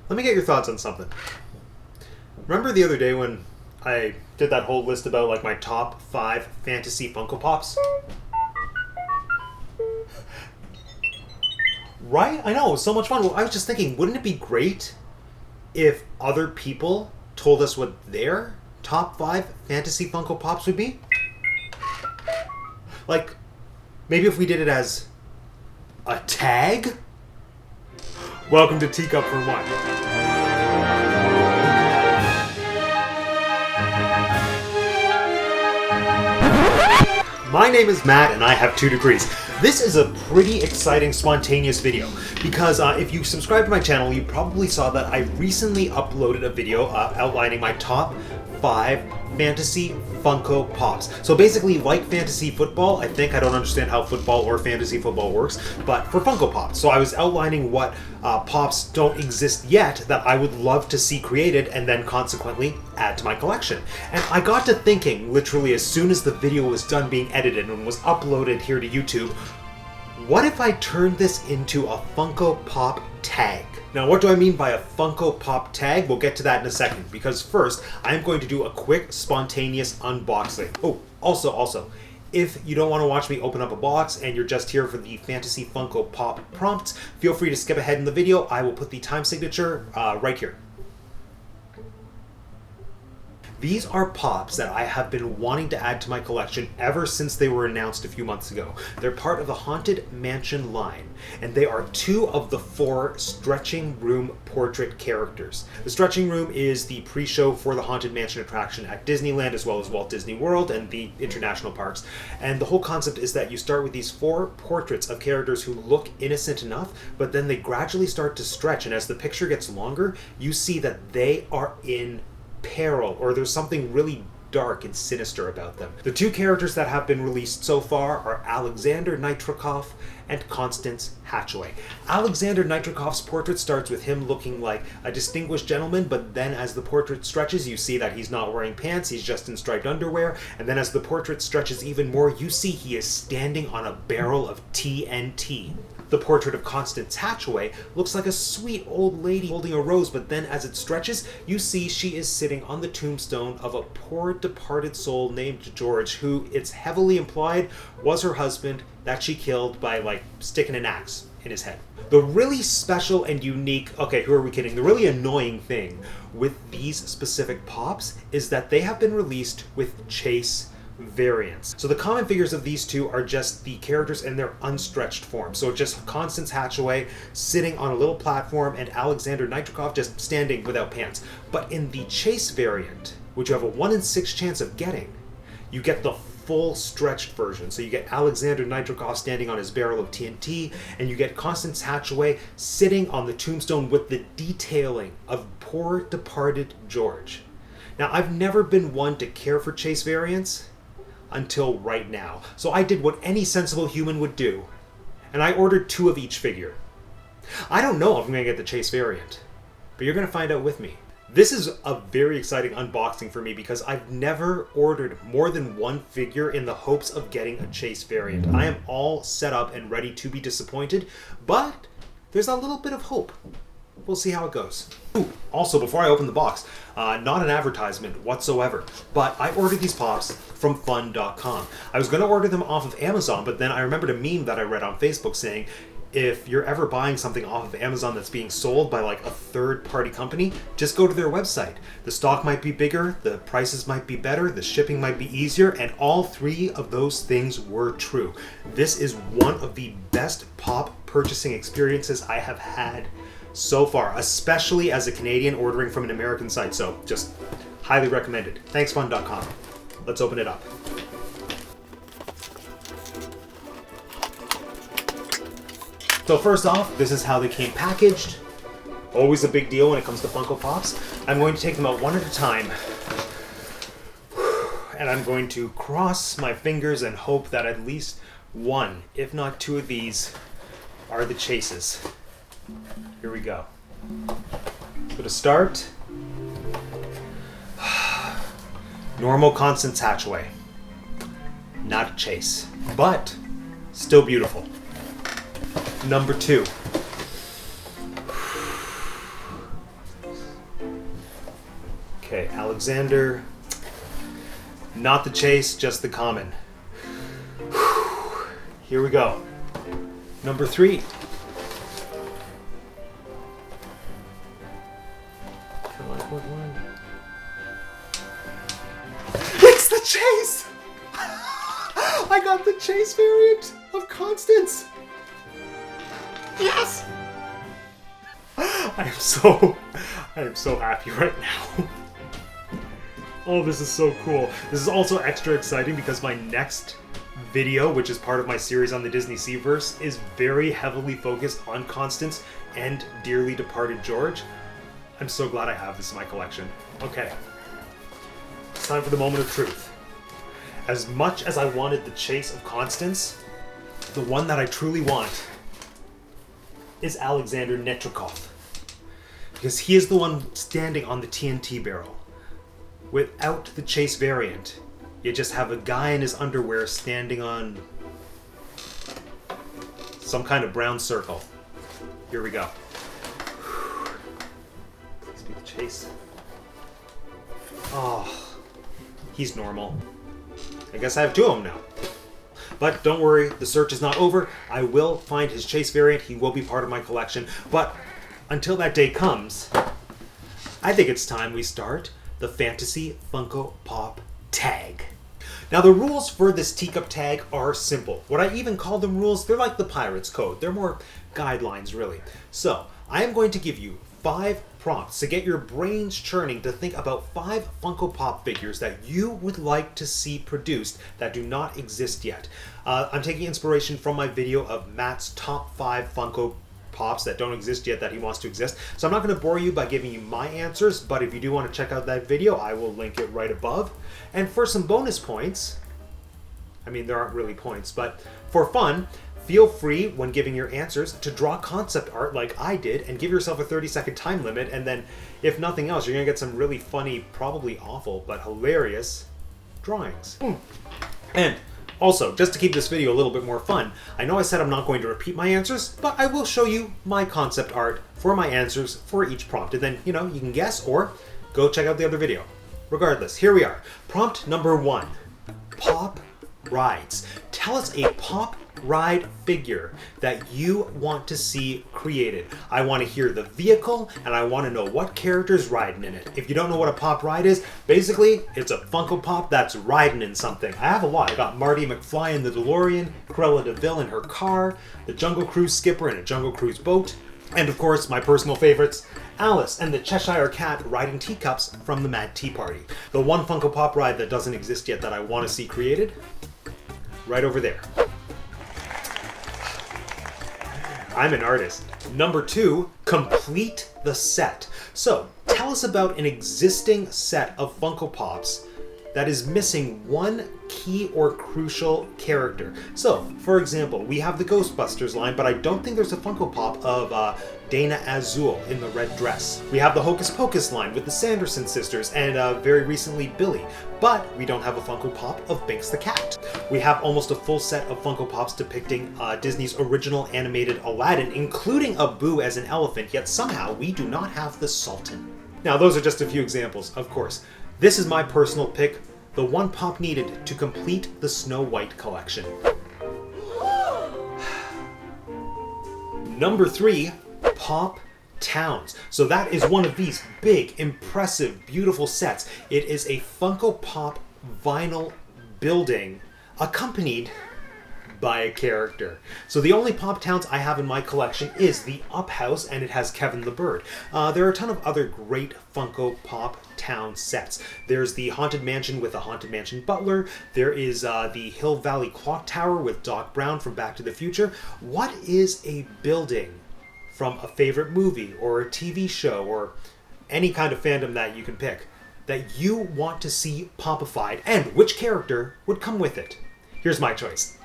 Let me get your thoughts on something. Remember the other day when I did that whole list about like my top 5 fantasy Funko Pops? Right? I know, it was so much fun. Well, I was just thinking, wouldn't it be great if other people told us what their top 5 fantasy Funko Pops would be? Like, maybe if we did it as a tag? Welcome to Teacup for One. My name is Matt and I have 2 degrees. This is a pretty exciting, spontaneous video because if you subscribe to my channel, you probably saw that I recently uploaded a video outlining my top 5 fantasy Funko Pops. So basically, like fantasy football, I don't understand how football or fantasy football works, but for Funko Pops. So I was outlining what Pops don't exist yet that I would love to see created and then consequently add to my collection. And I got to thinking, literally as soon as the video was done being edited and was uploaded here to YouTube, what if I turned this into a Funko Pop tag? Now, what do I mean by a Funko Pop tag? We'll get to that in a second, because first, I'm going to do a quick, spontaneous unboxing. Oh, also, if you don't want to watch me open up a box and you're just here for the Fantasy Funko Pop prompts, feel free to skip ahead in the video. I will put the time signature right here. These are Pops that I have been wanting to add to my collection ever since they were announced a few months ago. They're part of the Haunted Mansion line, and they are 2 of the 4 Stretching Room portrait characters. The Stretching Room is the pre-show for the Haunted Mansion attraction at Disneyland, as well as Walt Disney World and the international parks. And the whole concept is that you start with these 4 portraits of characters who look innocent enough, but then they gradually start to stretch, and as the picture gets longer, you see that they are in peril, or there's something really dark and sinister about them. The 2 characters that have been released so far are Alexander Nitrokoff and Constance Hatchaway. Alexander Nitrokoff's portrait starts with him looking like a distinguished gentleman, but then as the portrait stretches, you see that he's not wearing pants, he's just in striped underwear, and then as the portrait stretches even more, you see he is standing on a barrel of TNT. The portrait of Constance Hatchaway looks like a sweet old lady holding a rose, but then as it stretches, you see she is sitting on the tombstone of a poor departed soul named George, who, it's heavily implied, was her husband that she killed by, sticking an axe in his head. The really special and unique, okay, who are we kidding? The really annoying thing with these specific Pops is that they have been released with chase variants. So the common figures of these 2 are just the characters in their unstretched form. So just Constance Hatchaway sitting on a little platform and Alexander Nitrokoff just standing without pants. But in the chase variant, which you have a 1 in 6 chance of getting, you get the full stretched version. So you get Alexander Nitrokoff standing on his barrel of TNT, and you get Constance Hatchaway sitting on the tombstone with the detailing of poor departed George. Now, I've never been one to care for chase variants until right now. So I did what any sensible human would do, and I ordered 2 of each figure. I don't know if I'm going to get the chase variant, but you're going to find out with me. This is a very exciting unboxing for me because I've never ordered more than 1 figure in the hopes of getting a chase variant. I am all set up and ready to be disappointed, but there's a little bit of hope. We'll see how it goes. Ooh, also, before I open the box, not an advertisement whatsoever, but I ordered these Pops from fun.com. I was going to order them off of Amazon, but then I remembered a meme that I read on Facebook saying, if you're ever buying something off of Amazon that's being sold by a third-party company, just go to their website. The stock might be bigger, the prices might be better, the shipping might be easier, and all 3 of those things were true. This is one of the best Pop purchasing experiences I have had so far, especially as a Canadian ordering from an American site, so just highly recommended. Thanks fun.com. Let's open it up. So first off, this is how they came packaged. Always a big deal when it comes to Funko Pops. I'm going to take them out one at a time, and I'm going to cross my fingers and hope that at least 1, if not 2 of these are the chases. Here we go. So to start, normal Constance Hatchaway. Not a chase, but still beautiful. Number 2. Okay, Alexander. Not the chase, just the common. Here we go. Number 3. Come on, one. It's the chase! I got the chase variant of Constance! Yes! I am so happy right now. Oh, this is so cool. This is also extra exciting because my next video, which is part of my series on the Disney Seaverse, is very heavily focused on Constance and dearly departed George. I'm so glad I have this in my collection. Okay. It's time for the moment of truth. As much as I wanted the chase of Constance, the one that I truly want is Alexander Nitrokoff. Because he is the one standing on the TNT barrel. Without the chase variant, you just have a guy in his underwear standing on some kind of brown circle. Here we go. Let's do the chase. Oh, he's normal. I guess I have 2 of them now. But don't worry, the search is not over. I will find his chase variant. He will be part of my collection. But until that day comes, I think it's time we start the Fantasy Funko Pop tag. Now the rules for this Teacup tag are simple. What I even call them rules, they're like the Pirates Code. They're more guidelines, really. So, I am going to give you 5 prompts to get your brains churning to think about 5 Funko Pop figures that you would like to see produced that do not exist yet. I'm taking inspiration from my video of Matt's top 5 Funko Pops that don't exist yet that he wants to exist. So I'm not going to bore you by giving you my answers, but if you do want to check out that video, I will link it right above. And for some bonus points, I mean, there aren't really points, but for fun, feel free when giving your answers to draw concept art like I did and give yourself a 30-second time limit, and then if nothing else, you're going to get some really funny, probably awful, but hilarious drawings. And also, just to keep this video a little bit more fun, I know I said I'm not going to repeat my answers, but I will show you my concept art for my answers for each prompt. And then, you know, you can guess or go check out the other video. Regardless, here we are. Prompt number 1. Pop rides. Tell us a pop ride figure that you want to see created. I want to hear the vehicle and I want to know what character's riding in it. If you don't know what a pop ride is, basically it's a Funko Pop that's riding in something. I have a lot. I got Marty McFly in the DeLorean, Cruella de Vil in her car, the Jungle Cruise skipper in a Jungle Cruise boat, and of course my personal favorites, Alice and the Cheshire Cat riding teacups from the Mad Tea Party. The one Funko Pop ride that doesn't exist yet that I want to see created, right over there. I'm an artist. Number 2, complete the set. So, tell us about an existing set of Funko Pops that is missing one key or crucial character. So, for example, we have the Ghostbusters line, but I don't think there's a Funko Pop of Dana Azul in the red dress. We have the Hocus Pocus line with the Sanderson sisters and very recently Billy, but we don't have a Funko Pop of Binks the Cat. We have almost a full set of Funko Pops depicting Disney's original animated Aladdin, including a Boo as an elephant, yet somehow we do not have the Sultan. Now, those are just a few examples, of course. This is my personal pick, the one pop needed to complete the Snow White collection. Number 3, Pop Towns. So that is one of these big, impressive, beautiful sets. It is a Funko Pop vinyl building accompanied by a character. So the only Pop Towns I have in my collection is the Up House, and it has Kevin the Bird. There are a ton of other great Funko Pop Town sets. There's the Haunted Mansion with a Haunted Mansion butler. There is the Hill Valley Clock Tower with Doc Brown from Back to the Future. What is a building from a favorite movie or a TV show or any kind of fandom that you can pick that you want to see popified, and which character would come with it? Here's my choice.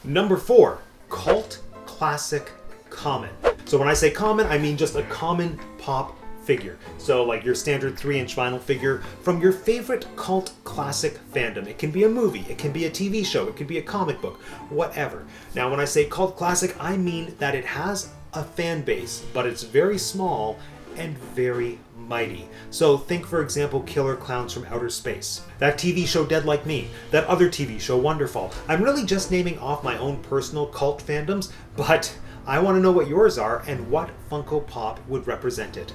Number 4, Cult Classic Common. So when I say common, I mean just a common pop figure. So like your standard 3-inch vinyl figure from your favorite cult classic fandom. It can be a movie, it can be a TV show, it can be a comic book, whatever. Now when I say cult classic, I mean that it has a fan base, but it's very small and very mighty. So think, for example, Killer Clowns from Outer Space, that TV show Dead Like Me, that other TV show Wonderfall. I'm really just naming off my own personal cult fandoms, but I want to know what yours are and what Funko Pop would represent it.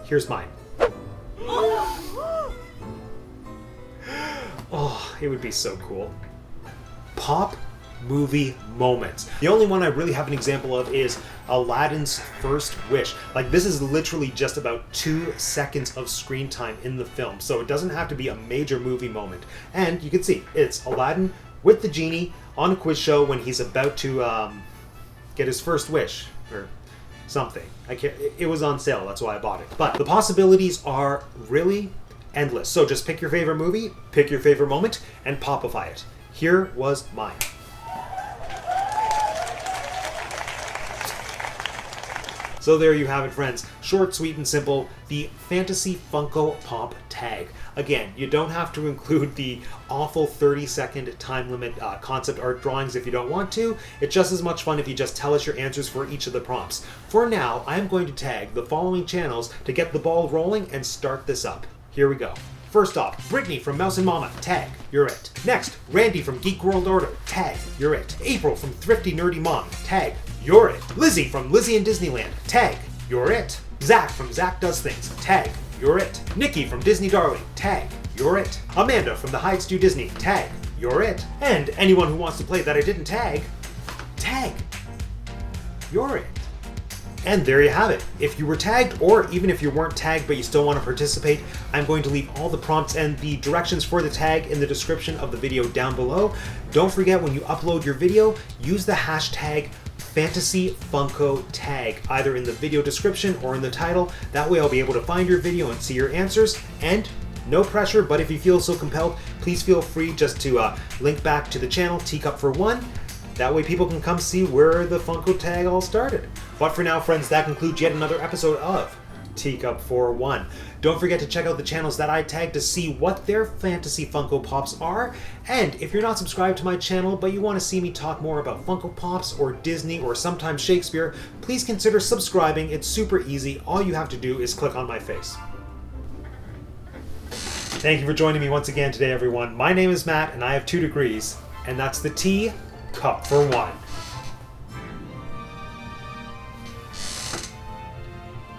Here's mine. Oh, it would be so cool. Pop movie moments. The only one I really have an example of is Aladdin's First Wish. Like, this is literally just about 2 seconds of screen time in the film, so it doesn't have to be a major movie moment. And you can see it's Aladdin with the genie on a quiz show when he's about to get his first wish or something. It was on sale, that's why I bought it. But the possibilities are really endless. So just pick your favorite movie, pick your favorite moment, and popify it. Here was mine. So there you have it, friends. Short, sweet, and simple. The Fantasy Funko Pop tag. Again, you don't have to include the awful 30-second time limit concept art drawings if you don't want to. It's just as much fun if you just tell us your answers for each of the prompts. For now, I'm going to tag the following channels to get the ball rolling and start this up. Here we go. First off, Brittany from Mouse and Mama, tag, you're it. Next, Randy from Geek World Order, tag, you're it. April from Thrifty Nerdy Mom, tag, you're it. Lizzie from Lizzie in Disneyland, tag, you're it. Zach from Zach Does Things, tag, you're it. Nikki from Disney Darling, tag, you're it. Amanda from The Hides Do Disney, tag, you're it. And anyone who wants to play that I didn't tag, you're it. And there you have it. If you were tagged, or even if you weren't tagged but you still want to participate, I'm going to leave all the prompts and the directions for the tag in the description of the video down below. Don't forget, when you upload your video, use the hashtag FantasyFunkoTag, either in the video description or in the title. That way I'll be able to find your video and see your answers. And no pressure, but if you feel so compelled, please feel free just to link back to the channel, Teacup for One. That way people can come see where the Funko tag all started. But for now, friends, that concludes yet another episode of Teacup for One. Don't forget to check out the channels that I tagged to see what their Fantasy Funko Pops are. And if you're not subscribed to my channel, but you want to see me talk more about Funko Pops or Disney or sometimes Shakespeare, please consider subscribing. It's super easy. All you have to do is click on my face. Thank you for joining me once again today, everyone. My name is Matt, and I have 2 degrees, and that's the Teacup for One.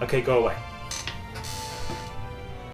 Okay, go away.